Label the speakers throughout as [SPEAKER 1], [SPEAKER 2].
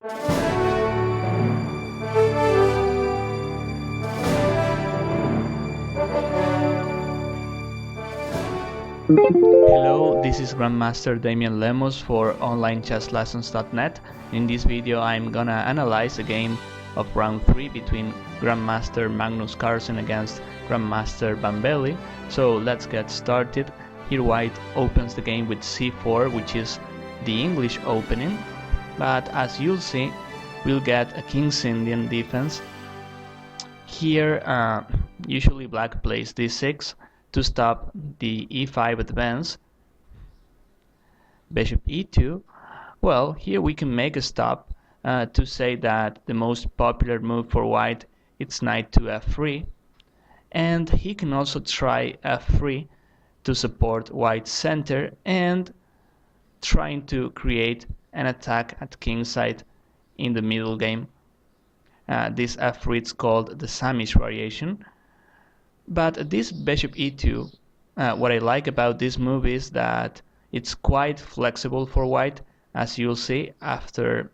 [SPEAKER 1] Hello, this is Grandmaster Damien Lemos for onlinechesslessons.net. In this video I'm gonna analyze a game of round 3 between Grandmaster Magnus Carlsen against Grandmaster Van Wely. So let's get started. Here white opens the game with c4, which is the English opening, but as you'll see we'll get a King's Indian defense. Here usually black plays d6 to stop the e5 advance. Bishop e2. Well, here we can make a stop to say that the most popular move for white is knight to f3, and he can also try f3 to support white's center and trying to create an attack at kingside in the middle game. This f3 is called the Samish variation. But this bishop e2, what I like about this move is that it's quite flexible for white. As you'll see after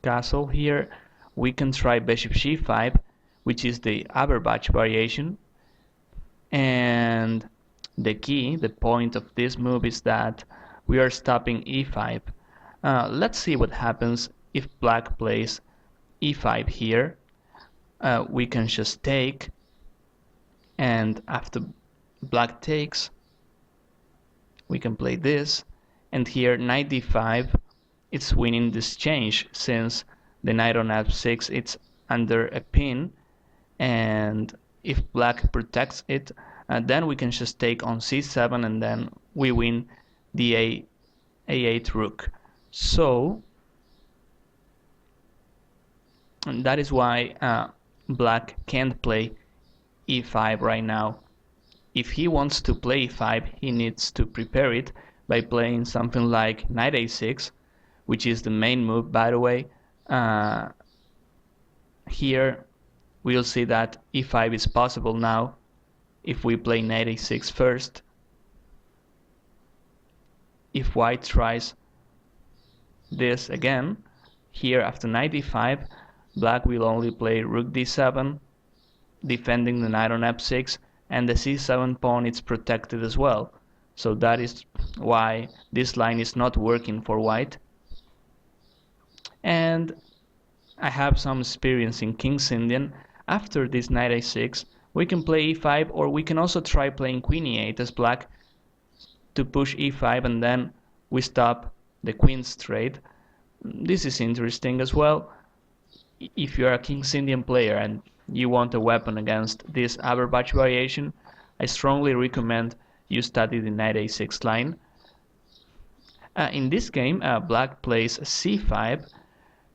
[SPEAKER 1] castle here, we can try bishop c5, which is the Aberbach variation. And the point of this move is that we are stopping e5. Let's see what happens if black plays e5 here. We can just take, and after black takes we can play this, and here knight d5, it's winning this change since the knight on f6 it's under a pin, and if black protects it, then we can just take on c7 and then we win the a8 rook. So and that is why black can't play e5 right now. If he wants to play e5, he needs to prepare it by playing something like knight a6, which is the main move, by the way. Here we'll see that e5 is possible now if we play knight a6 first. If white tries this again, here after knight e5, black will only play rook d7, defending the knight on f6, and the c7 pawn is protected as well. So that is why this line is not working for white. And I have some experience in King's Indian. After this knight a6, we can play e5, or we can also try playing queen e8 as black to push e5, and then we stop the queen's trade. This is interesting as well. If you are a King's Indian player and you want a weapon against this Aberbach variation, I strongly recommend you study the knight a6 line. In this game, black plays c5,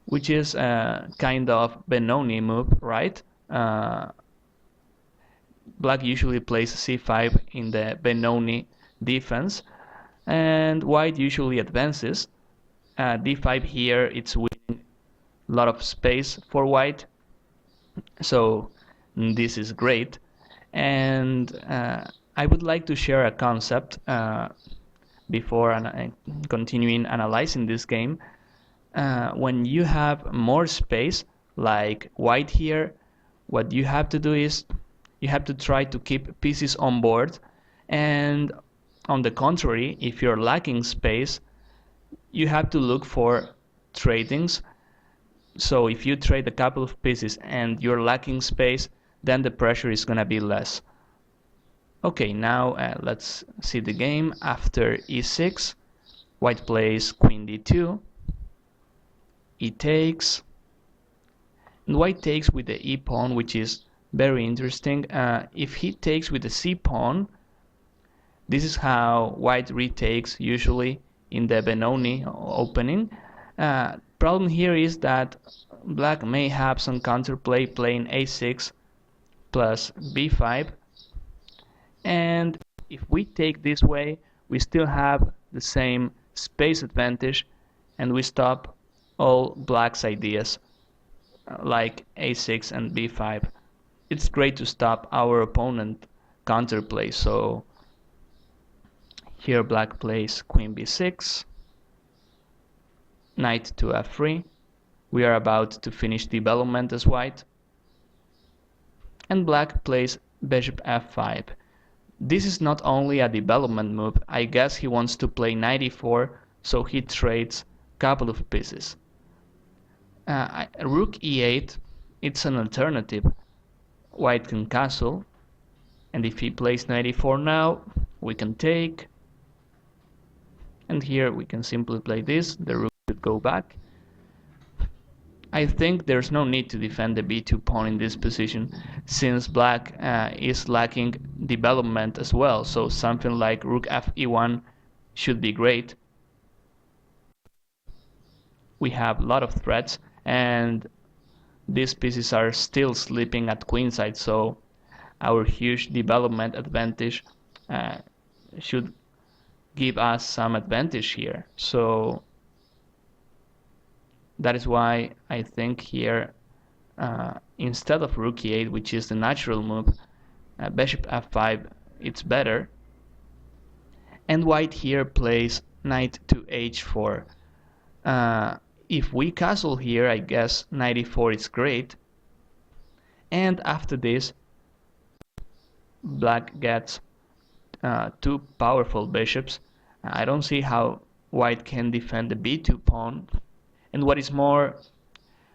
[SPEAKER 1] which is a kind of Benoni move, right? Black usually plays c5 in the Benoni defense, and white usually advances. d5 here, it's winning a lot of space for white. So this is great, and I would like to share a concept before continuing analyzing this game. When you have more space, like white here, what you have to do is you have to try to keep pieces on board, and on the contrary, if you're lacking space, you have to look for tradings. So if you trade a couple of pieces and you're lacking space, then the pressure is gonna be less. Okay, now let's see the game. After e6, white plays queen d2, e takes, and white takes with the e pawn, which is very interesting. If he takes with the c pawn, this is how white retakes usually in the Benoni opening. Problem here is that black may have some counterplay playing a6 plus b5, and if we take this way, we still have the same space advantage, and we stop all black's ideas like a6 and b5. It's great to stop our opponent counterplay. So here black plays queen b6, knight to f3, We are about to finish development as white. And black plays bishop f5. This is not only a development move, I guess he wants to play knight e4, so he trades a couple of pieces. Rook e8, it's an alternative. White can castle, and if he plays knight e4 now, we can take. And here we can simply play this, the rook should go back. I think there's no need to defend the b2 pawn in this position, since black is lacking development as well, so something like rook f e1 should be great. We have a lot of threats, and these pieces are still sleeping at queenside, so our huge development advantage should give us some advantage here. So that is why I think here, instead of rook e8, which is the natural move, bishop f5, it's better. And white here plays knight to h4. If we castle here, I guess knight e4 is great. And after this, black gets two powerful bishops. I don't see how white can defend the b2 pawn. And what is more,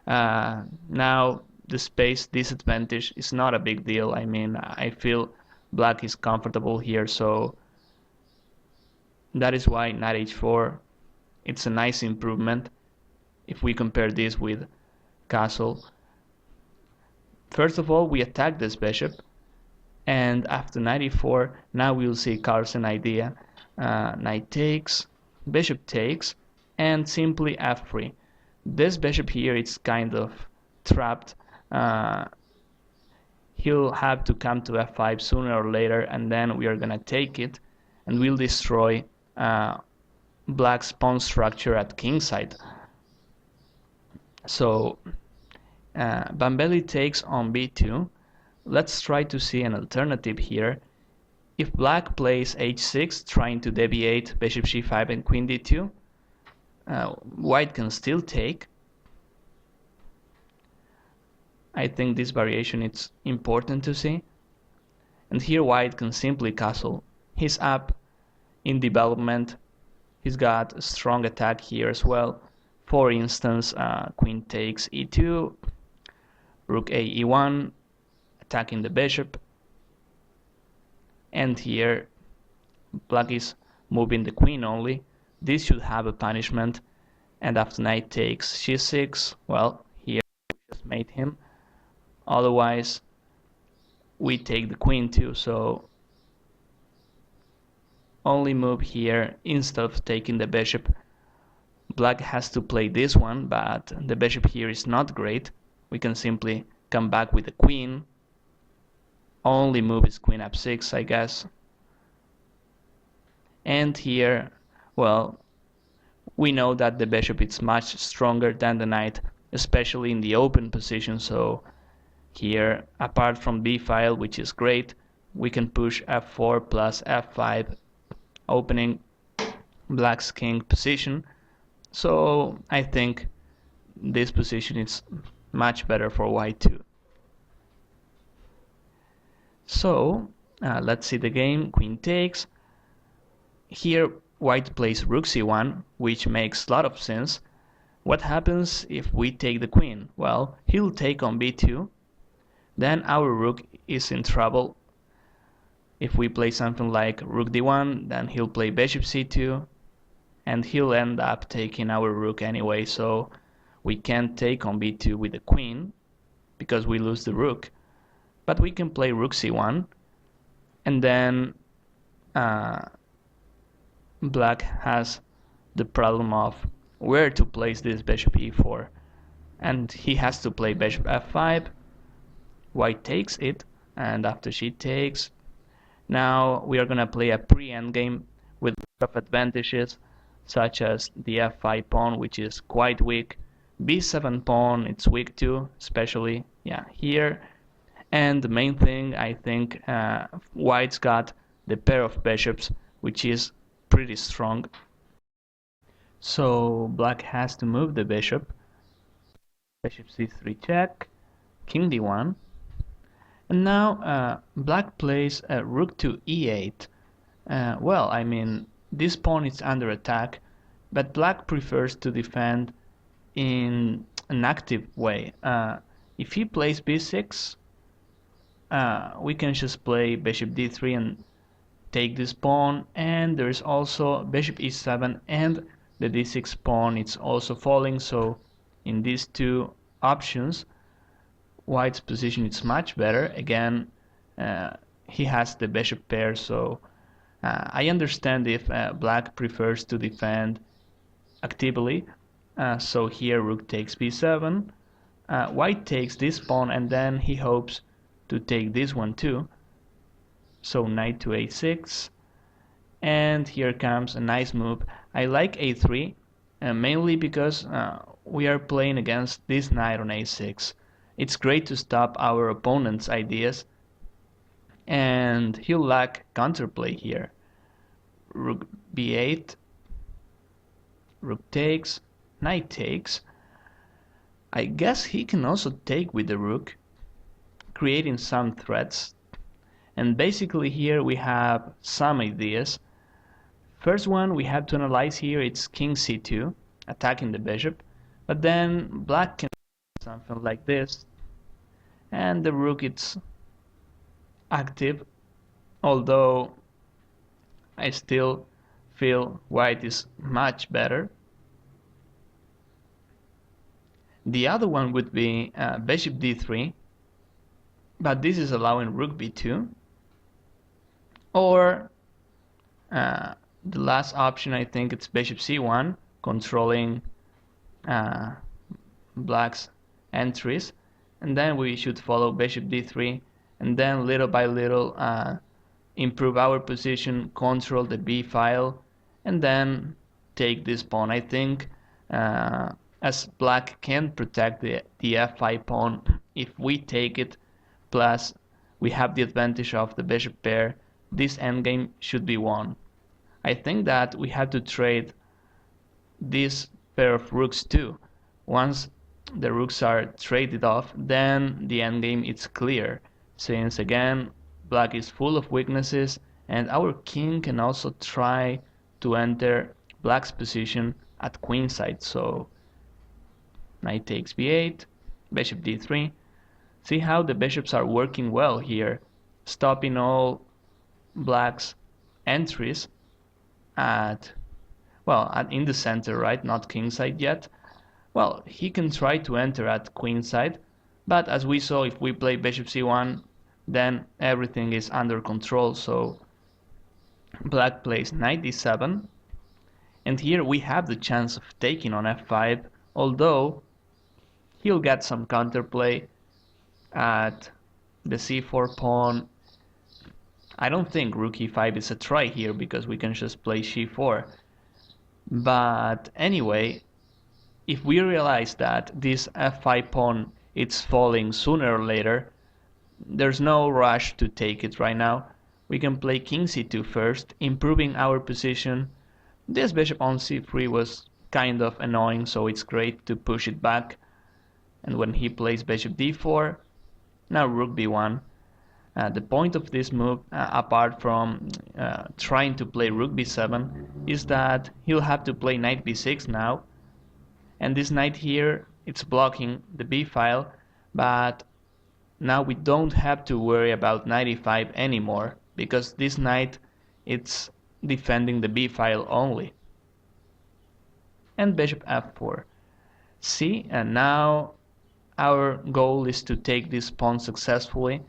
[SPEAKER 1] now the space disadvantage is not a big deal. I mean, I feel black is comfortable here, so that is why knight h4, it's a nice improvement if we compare this with castle. First of all, we attack this bishop, and after knight e4, now we'll see Carlsen idea. Knight takes, bishop takes, and simply f3. This bishop here is kind of trapped. He'll have to come to f5 sooner or later, and then we are gonna take it, and we'll destroy black's pawn structure at kingside. So Van Wely takes on b2. Let's try to see an alternative here. If black plays h6, trying to deviate bishop c5 and queen d2, white can still take. I think this variation is important to see. And here white can simply castle. He's up in development. He's got a strong attack here as well. For instance, queen takes e2, rook a e1, attacking the bishop. And here black is moving the queen only. This should have a punishment. And after knight takes c6, well, here we just made him. Otherwise, we take the queen too, so only move here instead of taking the bishop. Black has to play this one, but the bishop here is not great. We can simply come back with the queen. Only move is queen f6, I guess. And here, well, we know that the bishop is much stronger than the knight, especially in the open position, so here, apart from b file, which is great, we can push f4 plus f5, opening black's king position. So I think this position is much better for white too. So let's see the game. Queen takes. Here white plays rook c1, which makes a lot of sense. What happens if we take the queen? Well, he'll take on b2. Then our rook is in trouble. If we play something like rook d1, then he'll play bishop c2, and he'll end up taking our rook anyway, so we can't take on b2 with the queen because we lose the rook. But we can play rook c1, and then black has the problem of where to place this bishop e4, and he has to play bishop f5. White takes it, and after she takes, now we are gonna play a pre-endgame with a lot of advantages, such as the f5 pawn, which is quite weak. b7 pawn, it's weak too, especially here. And the main thing, I think, white's got the pair of bishops, which is pretty strong. So black has to move the bishop. bishop c3 check, king d1, and now black plays rook to e8. Well, I mean, this pawn is under attack, but black prefers to defend in an active way. If he plays b6, we can just play bishop d3 and take this pawn, and there's also bishop e7 and the d6 pawn is also falling, so in these two options white's position is much better. Again, he has the bishop pair, so I understand if black prefers to defend actively. So here rook takes b7, white takes this pawn, and then he hopes to take this one too. So knight to a6, and here comes a nice move. I like a3, mainly because we are playing against this knight on a6. It's great to stop our opponent's ideas, and he'll lack counterplay here. Rook b8, rook takes, knight takes. I guess he can also take with the rook, creating some threats. And basically here we have some ideas. First one we have to analyze here, it's king c2, attacking the bishop, but then black can do something like this, and the rook is active, although I still feel white is much better. The other one would be bishop d3, but this is allowing rook b2, or the last option, I think it's bishop c1, controlling black's entries, and then we should follow bishop d3, and then little by little improve our position, control the b file, and then take this pawn. I think as black can protect the f5 pawn, if we take it, plus we have the advantage of the bishop pair, this endgame should be won. I think that we have to trade this pair of rooks too. Once the rooks are traded off, then the endgame is clear, since again black is full of weaknesses, and our king can also try to enter black's position at queenside. So knight takes b8, bishop d3. See how the bishops are working well here, stopping all black's entries in the center, right? Not kingside yet. Well, he can try to enter at queenside, but as we saw, if we play bishop c1, then everything is under control. So black plays knight d7, and here we have the chance of taking on f5, although he'll get some counterplay at the c4 pawn. I don't think rook e5 is a try here because we can just play c4. But anyway, if we realize that this f5 pawn is falling sooner or later, there's no rush to take it right now. We can play king c2 first, improving our position. This bishop on c3 was kind of annoying, so it's great to push it back. And when he plays bishop d4, now rook b1. The point of this move, apart from trying to play rook b7, is that he'll have to play knight b6 now. And this knight here, it's blocking the b file, but now we don't have to worry about knight e5 anymore, because this knight, it's defending the b file only. And bishop f4. See, and now our goal is to take this pawn successfully,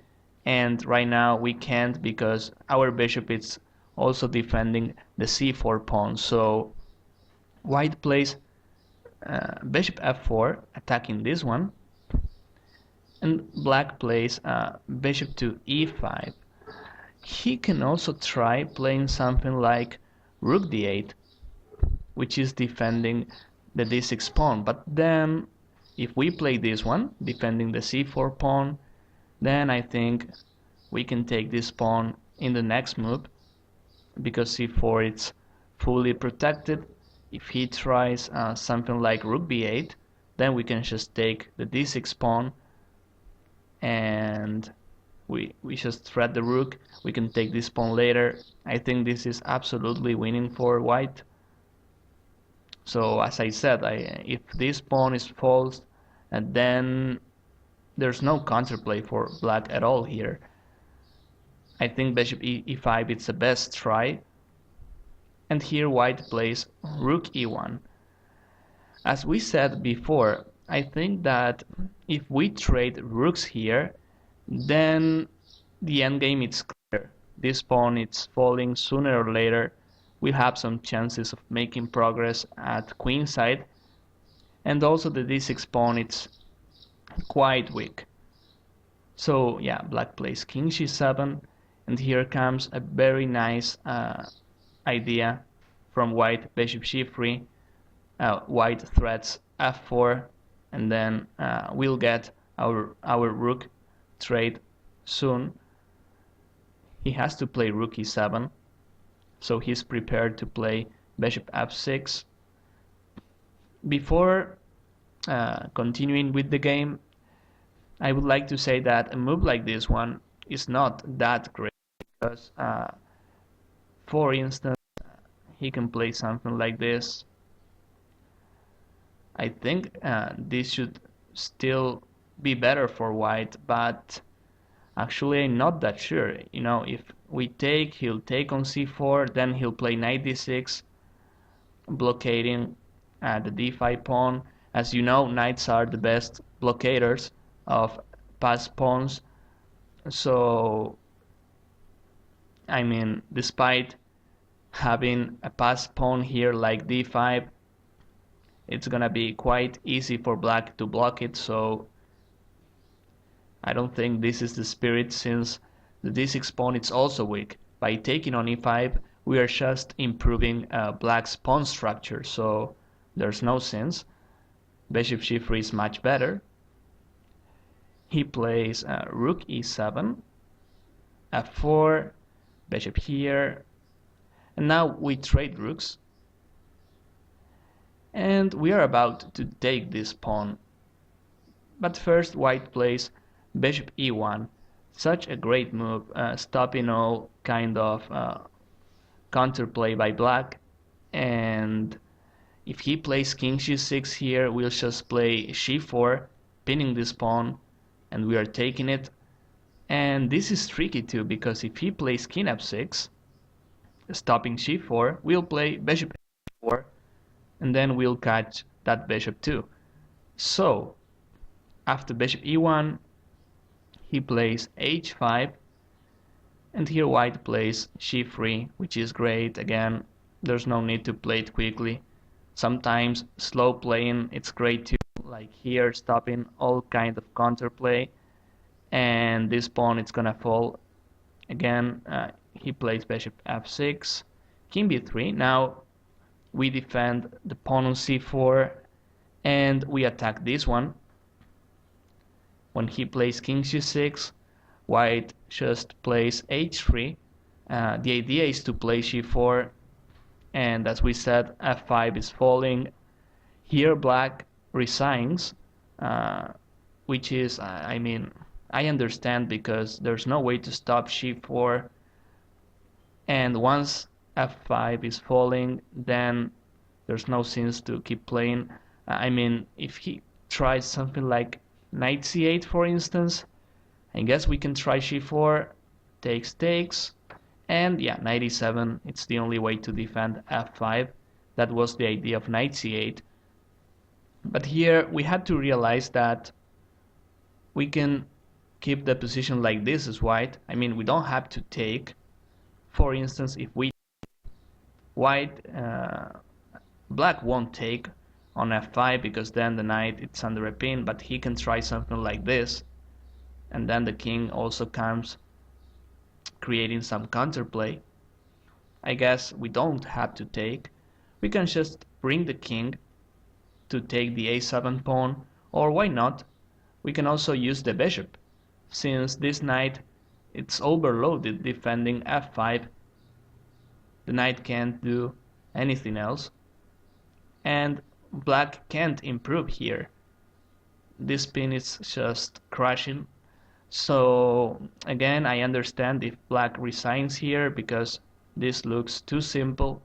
[SPEAKER 1] and right now we can't because our bishop is also defending the c4 pawn. So white plays bishop f4, attacking this one, and black plays bishop to e5. He can also try playing something like rook d8, which is defending the d6 pawn, but then if we play this one, defending the c4 pawn, then I think we can take this pawn in the next move, because c4 it's fully protected. If he tries something like rook b8, Then we can just take the d6 pawn and we just thread the rook. We can take this pawn later. I think this is absolutely winning for white. So as I said, if this pawn is false, and then there's no counterplay for black at all here. I think bishop e5 is the best try. And here white plays rook e1. As we said before, I think that if we trade rooks here, then the endgame is clear. This pawn is falling sooner or later. We have some chances of making progress at queenside, and also the d6 pawn it's quite weak. So yeah, black plays king g7, and here comes a very nice idea from white, bishop g3. White threats f4, and then we'll get our rook trade soon. He has to play rook e7, so he's prepared to play bishop f6. Before continuing with the game, I would like to say that a move like this one is not that great because, for instance, he can play something like this. I think this should still be better for white, but actually I'm not that sure. You know, if we take, he'll take on c4, then he'll play knight d6, blockading the d5 pawn. As you know, knights are the best blockaders of passed pawns. So, I mean, despite having a passed pawn here like d5, it's gonna be quite easy for black to block it, so I don't think this is the spirit, since the d6 pawn is also weak. By taking on e5, we are just improving black's pawn structure, so there's no sense. Bishop g3 is much better. He plays rook e7, f4, bishop here, and now we trade rooks. And we are about to take this pawn. But first white plays bishop e1. Such a great move, stopping all kind of counterplay by black. And if he plays king g6 here, we'll just play g4, pinning this pawn, and we are taking it. And this is tricky too, because if he plays king f6, stopping g4, we'll play bishop f4, and then we'll catch that bishop too. So after bishop e1, he plays h5, and here white plays g3, which is great. Again, there's no need to play it quickly. Sometimes slow playing it's great too, like here, stopping all kind of counterplay. And this pawn it's gonna fall. Again, he plays bishop f6, king b3. Now we defend the pawn on c4, and we attack this one. When he plays king g6, white just plays h3. The idea is to play g4, and as we said, f5 is falling. Here black resigns, which is, I mean, I understand, because there's no way to stop g4, and once f5 is falling, then there's no sense to keep playing. I mean, if he tries something like knight c8, for instance, I guess we can try g4, takes, and yeah, knight e7, it's the only way to defend f5. That was the idea of knight c8. But here we had to realize that we can keep the position like this as white. I mean, we don't have to take. For instance, if we white, black won't take on f5, because then the knight it's under a pin, but he can try something like this, and then the king also comes, creating some counterplay. I guess we don't have to take. We can just bring the king to take the a7 pawn, or why not, we can also use the bishop, since this knight it's overloaded defending f5. The knight can't do anything else, and black can't improve here. this pin is just crashing. So again, I understand if black resigns here because this looks too simple,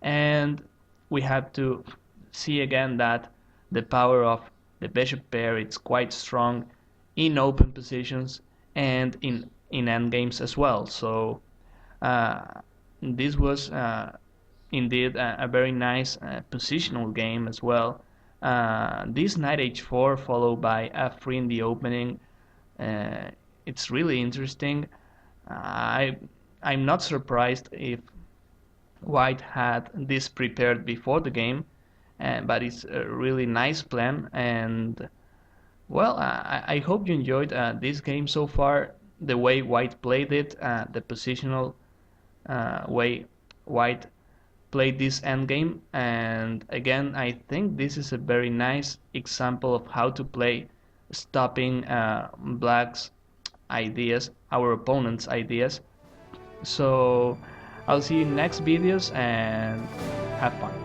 [SPEAKER 1] and we have to see again that the power of the bishop pair is quite strong in open positions and in endgames as well. So this was indeed a very nice positional game as well. This knight h4 followed by f3 in the opening, it's really interesting. I I'm not surprised if White had this prepared before the game, but it's a really nice plan. And well, I hope you enjoyed this game so far. The way White played it, the positional way White played this endgame. And again, I think this is a very nice example of how to play, stopping Black's ideas, our opponent's ideas. So I'll see you in next videos and have fun.